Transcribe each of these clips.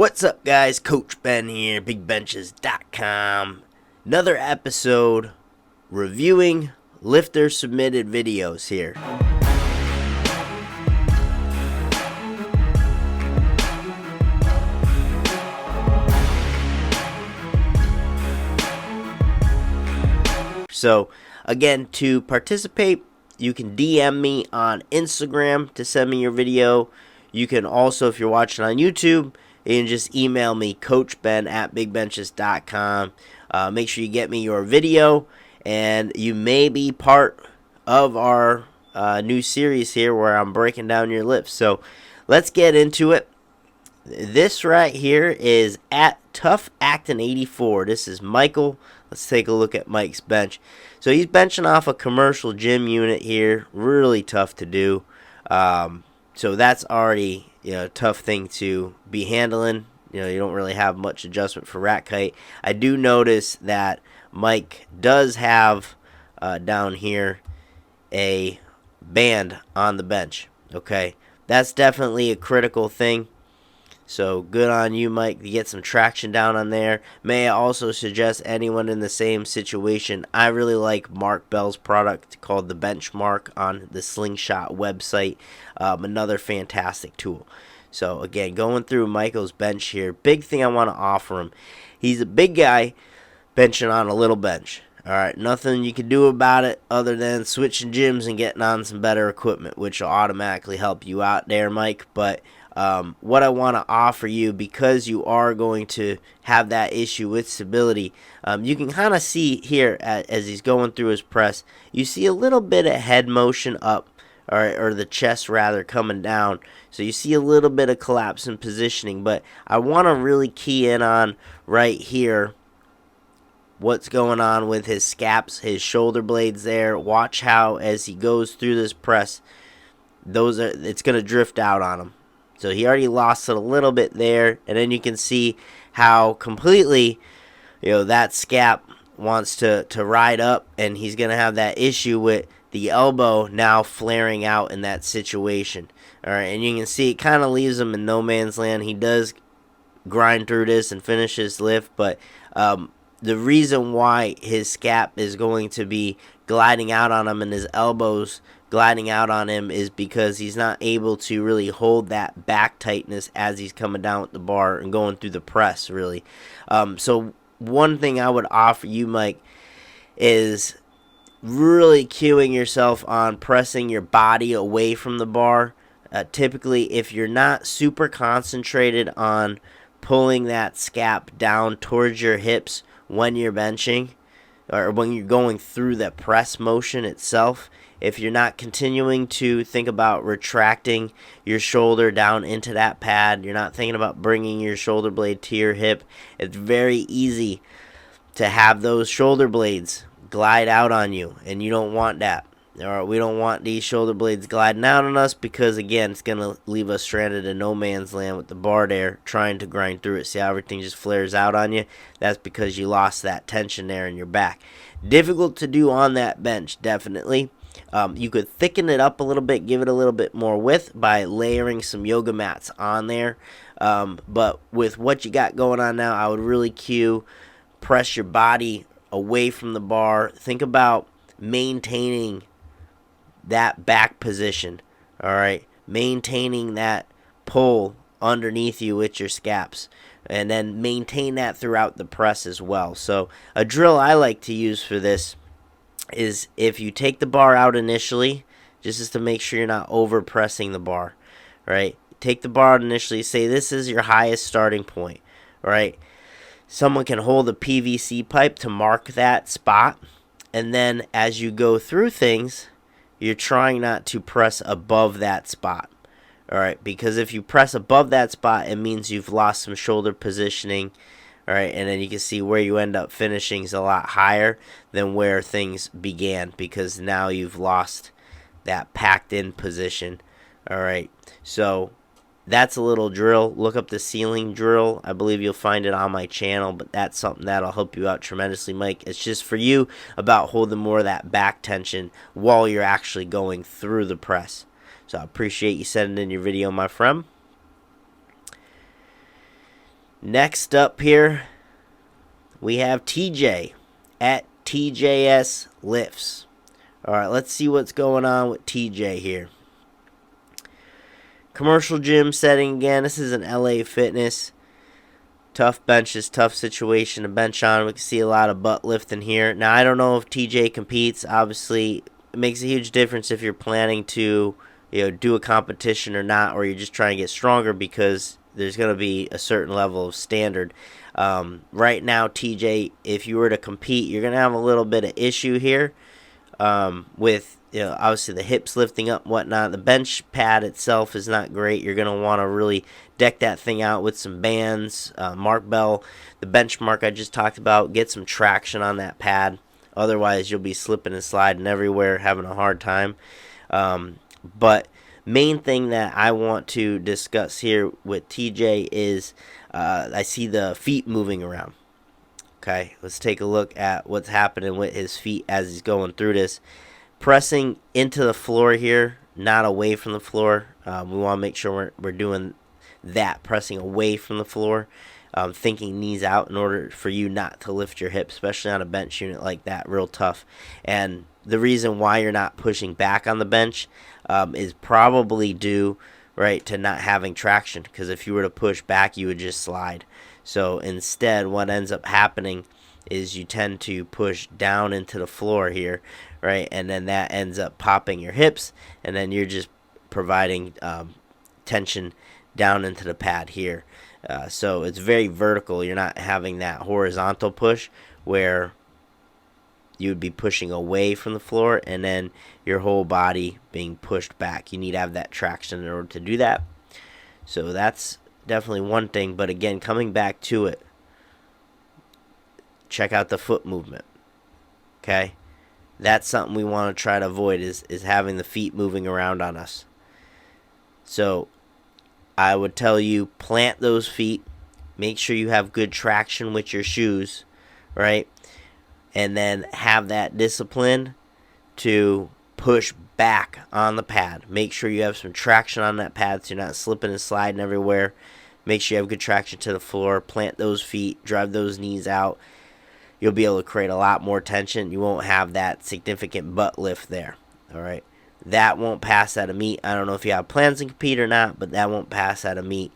What's up, guys? Coach Ben here, bigbenchas.com. Another episode reviewing lifter submitted videos here. So, again, to participate, you can DM me on Instagram to send me your video. You can also, if you're watching on YouTube, you can just email me, coachben@bigbenchas.com. Make sure you get me your video, and you may be part of our new series here where I'm breaking down your lifts. So let's get into it. This right here is at Tough Actin 84. This is Michael. Let's take a look at Mike's bench. So he's benching off a commercial gym unit here. Really tough to do. So that's already a tough thing to be handling. You don't really have much adjustment for rack height. I do notice that Mike does have down here a band on the bench. Okay, that's definitely a critical thing. So good on you, Mike, to get some traction down on there. May I also suggest anyone in the same situation, I really like Mark Bell's product called the Benchmark on the Slingshot website. Another fantastic tool. So again, going through Michael's bench here, big thing I want to offer him. He's a big guy benching on a little bench. All right, nothing you can do about it other than switching gyms and getting on some better equipment, which will automatically help you out there, Mike. But what I want to offer you, because you are going to have that issue with stability, you can kind of see here as he's going through his press, you see a little bit of head motion up, or the chest rather, coming down. So you see a little bit of collapse in positioning, but I want to really key in on right here what's going on with his scaps, his shoulder blades there. Watch how as he goes through this press, it's going to drift out on him. So he already lost it a little bit there, and then you can see how completely that scap wants to ride up, and he's going to have that issue with the elbow now flaring out in that situation. All right, and you can see it kind of leaves him in no man's land. He does grind through this and finish his lift, but the reason why his scap is going to be gliding out on him and his elbows gliding out on him is because he's not able to really hold that back tightness as he's coming down with the bar and going through the press, really. So one thing I would offer you, Mike, is really cueing yourself on pressing your body away from the bar. Typically, if you're not super concentrated on pulling that scap down towards your hips when you're benching, or when you're going through the press motion itself, if you're not continuing to think about retracting your shoulder down into that pad, you're not thinking about bringing your shoulder blade to your hip, it's very easy to have those shoulder blades glide out on you, and you don't want that. Or we don't want these shoulder blades gliding out on us, because again, it's going to leave us stranded in no man's land with the bar there trying to grind through it. See how everything just flares out on you? That's because you lost that tension there in your back. Difficult to do on that bench, definitely. You could thicken it up a little bit, give it a little bit more width by layering some yoga mats on there. But with what you got going on now, I would really press your body away from the bar. Think about maintaining that back position. All right, maintaining that pull underneath you with your scaps, and then maintain that throughout the press as well. So a drill I like to use for this is, if you take the bar out initially, just as to make sure you're not over pressing the bar, right? Take the bar out initially, say this is your highest starting point, right? Someone can hold a PVC pipe to mark that spot, and then as you go through things, you're trying not to press above that spot. All right, because if you press above that spot, it means you've lost some shoulder positioning. All right, and then you can see where you end up finishing is a lot higher than where things began, because now you've lost that packed in position. All right, so that's a little drill. Look up the ceiling drill. I believe you'll find it on my channel, but that's something that'll help you out tremendously, Mike. It's just for you about holding more of that back tension while you're actually going through the press. So I appreciate you sending in your video, my friend. Next up here, we have TJ at TJS Lifts. All right, let's see what's going on with TJ here. Commercial gym setting again. This is an LA Fitness. Tough benches, tough situation to bench on. We can see a lot of butt lifting here. Now, I don't know if TJ competes. Obviously, it makes a huge difference if you're planning to, do a competition or not, or you're just trying to get stronger, because there's going to be a certain level of standard. Right now, TJ, if you were to compete, you're going to have a little bit of issue here with obviously the hips lifting up and whatnot. The bench pad itself is not great. You're going to want to really deck that thing out with some bands, Mark Bell, the benchmark I just talked about. Get some traction on that pad. Otherwise, you'll be slipping and sliding everywhere, having a hard time. But main thing that I want to discuss here with TJ is I see the feet moving around. Okay, let's take a look at what's happening with his feet as he's going through this. Pressing into the floor here, not away from the floor. We want to make sure we're doing that, pressing away from the floor, thinking knees out in order for you not to lift your hips, especially on a bench unit like that, real tough. And the reason why you're not pushing back on the bench is probably due, right, to not having traction, because if you were to push back, you would just slide. So instead, what ends up happening is you tend to push down into the floor here, right, and then that ends up popping your hips, and then you're just providing tension down into the pad here. So it's very vertical. You're not having that horizontal push where you would be pushing away from the floor and then your whole body being pushed back. You need to have that traction in order to do that. So that's definitely one thing. But again, coming back to it, check out the foot movement. Okay? That's something we want to try to avoid, is having the feet moving around on us. So I would tell you, plant those feet. Make sure you have good traction with your shoes, right? And then have that discipline to push back on the pad. Make sure you have some traction on that pad so you're not slipping and sliding everywhere. Make sure you have good traction to the floor. Plant those feet. Drive those knees out. You'll be able to create a lot more tension. You won't have that significant butt lift there. All right. That won't pass out of meet. I don't know if you have plans to compete or not, but that won't pass out of meet.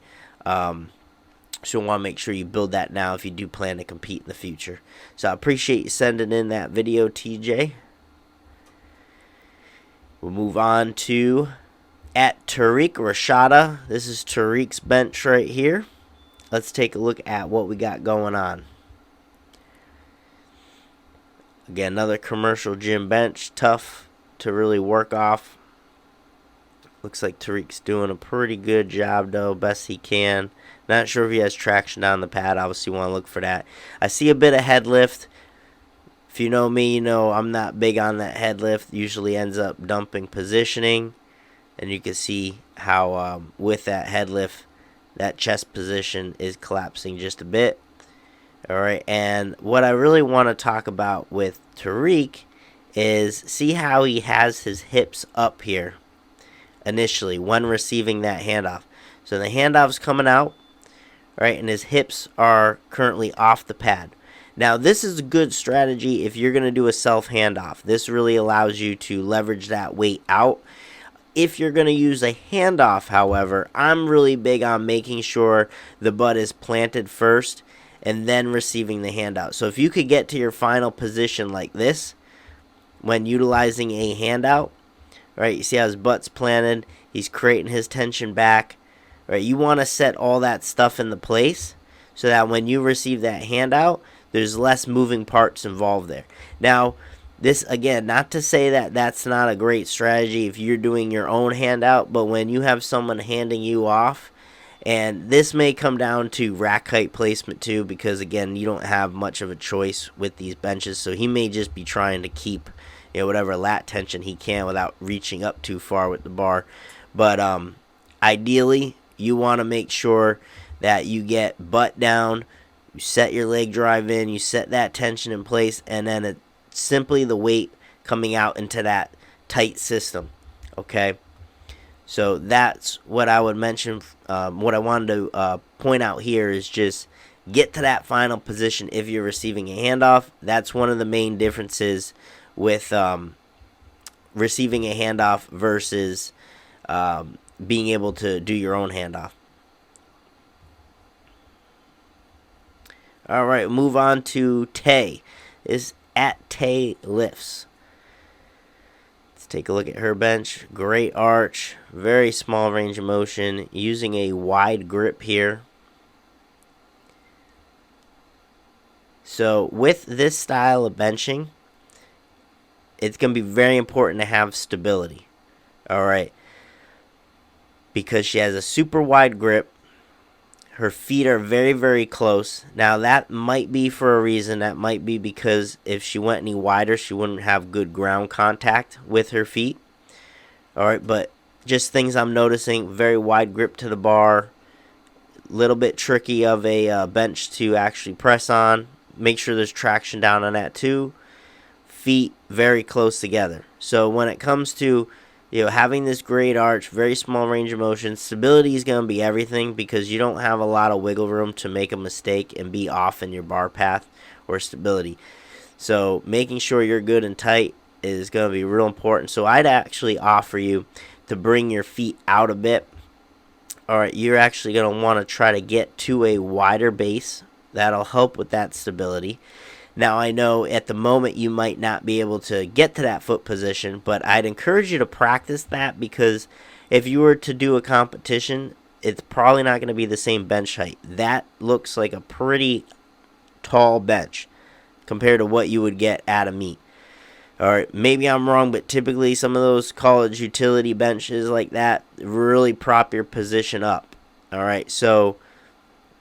So you want to make sure you build that now if you do plan to compete in the future. So I appreciate you sending in that video, TJ. We'll move on to at Tariq Rashada. This is Tariq's bench right here. Let's take a look at what we got going on. Again, another commercial gym bench. Tough to really work off. Looks like Tariq's doing a pretty good job, though, best he can. Not sure if he has traction down the pad. Obviously, you want to look for that. I see a bit of head lift. If you know me, you know I'm not big on that head lift. Usually ends up dumping positioning. And you can see how with that head lift, that chest position is collapsing just a bit. All right, and what I really want to talk about with Tariq is see how he has his hips up here initially when receiving that handoff. So the handoff's coming out, right, and his hips are currently off the pad. Now, this is a good strategy if you're going to do a self handoff. This really allows you to leverage that weight out. If you're going to use a handoff, however, I'm really big on making sure the butt is planted first and then receiving the handout. So if you could get to your final position like this when utilizing a handout, right, you see how his butt's planted, he's creating his tension back, right? You want to set all that stuff into place so that when you receive that handout, there's less moving parts involved there. Now, this, again, not to say that that's not a great strategy if you're doing your own handout, but when you have someone handing you off, and this may come down to rack height placement too, because, again, you don't have much of a choice with these benches, so he may just be trying to keep whatever lat tension he can without reaching up too far with the bar. But ideally, you want to make sure that you get butt down, you set your leg drive in, you set that tension in place, and then it's simply the weight coming out into that tight system, okay? So that's what I would mention. What I wanted to point out here is just get to that final position if you're receiving a handoff. That's one of the main differences with receiving a handoff versus being able to do your own handoff. All right, move on to Tay. Is at Tay Lifts. Let's take a look at her bench. Great arch, very small range of motion, using a wide grip here. So with this style of benching, it's going to be very important to have stability. All right, because she has a super wide grip. Her feet are very, very close. Now, that might be for a reason. That might be because if she went any wider, she wouldn't have good ground contact with her feet. All right, but just things I'm noticing. Very wide grip to the bar. Little bit tricky of a bench to actually press on. Make sure there's traction down on that too. Feet very close together. So when it comes to having this great arch, very small range of motion, stability is going to be everything because you don't have a lot of wiggle room to make a mistake and be off in your bar path or stability. So making sure you're good and tight is going to be real important. So I'd actually offer you to bring your feet out a bit. All right, you're actually going to want to try to get to a wider base. That'll help with that stability. Now, I know at the moment you might not be able to get to that foot position, but I'd encourage you to practice that because if you were to do a competition, it's probably not going to be the same bench height. That looks like a pretty tall bench compared to what you would get at a meet. All right, maybe I'm wrong, but typically some of those college utility benches like that really prop your position up. All right, so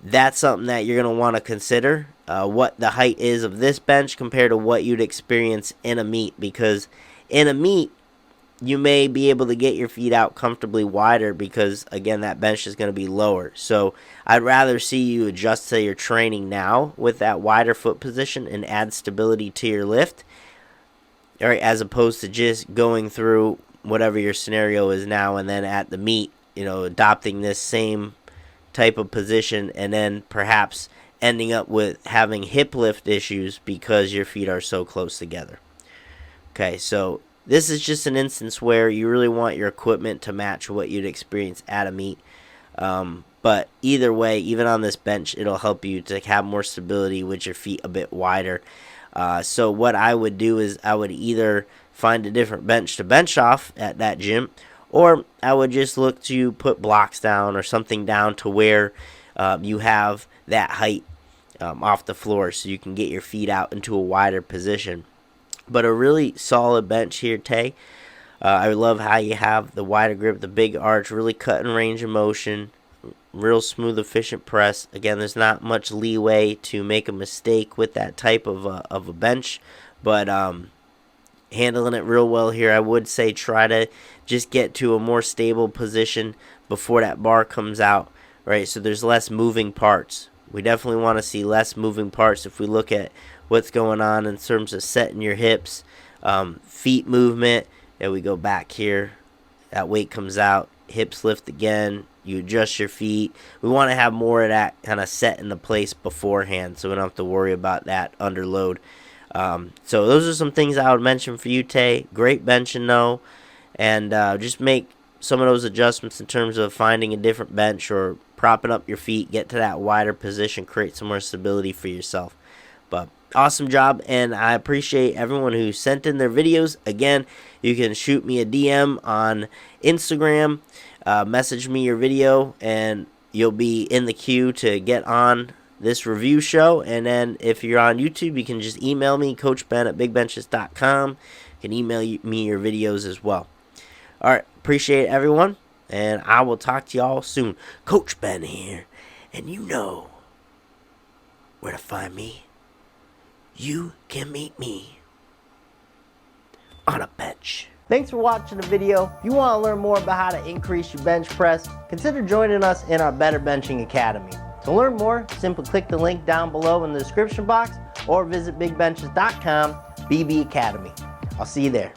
that's something that you're going to want to consider. What the height is of this bench compared to what you'd experience in a meet, because in a meet you may be able to get your feet out comfortably wider because again that bench is going to be lower. So I'd rather see you adjust to your training now with that wider foot position and add stability to your lift, all right, as opposed to just going through whatever your scenario is now and then at the meet adopting this same type of position and then perhaps ending up with having hip lift issues because your feet are so close together. Okay, so this is just an instance where you really want your equipment to match what you'd experience at a meet. But either way, even on this bench, it'll help you to have more stability with your feet a bit wider. So what I would do is I would either find a different bench to bench off at that gym, or I would just look to put blocks down or something down to where you have that height off the floor so you can get your feet out into a wider position. But a really solid bench here, Tay. I love how you have the wider grip, the big arch, really cutting range of motion, real smooth, efficient press. Again, there's not much leeway to make a mistake with that type of a bench, but handling it real well here. I would say try to just get to a more stable position before that bar comes out, right? So there's less moving parts. We definitely want to see less moving parts if we look at what's going on in terms of setting your hips, feet movement. And we go back here. That weight comes out. Hips lift again. You adjust your feet. We want to have more of that kind of set into place beforehand so we don't have to worry about that under load. So those are some things I would mention for you, Tay. Great benching, though. And just make some of those adjustments in terms of finding a different bench or propping up your feet, get to that wider position, create some more stability for yourself. But awesome job, and I appreciate everyone who sent in their videos. Again, you can shoot me a DM on Instagram, message me your video, and you'll be in the queue to get on this review show. And then if you're on YouTube, you can just email me, coachben@bigbenchas.com. You can email me your videos as well. All right, appreciate everyone, and I will talk to y'all soon. Coach Ben here, and you know where to find me. You can meet me on a bench. Thanks for watching the video. If you want to learn more about how to increase your bench press, consider joining us in our Better Benching Academy. To learn more, simply click the link down below in the description box or visit bigbenchas.com, BB Academy. I'll see you there.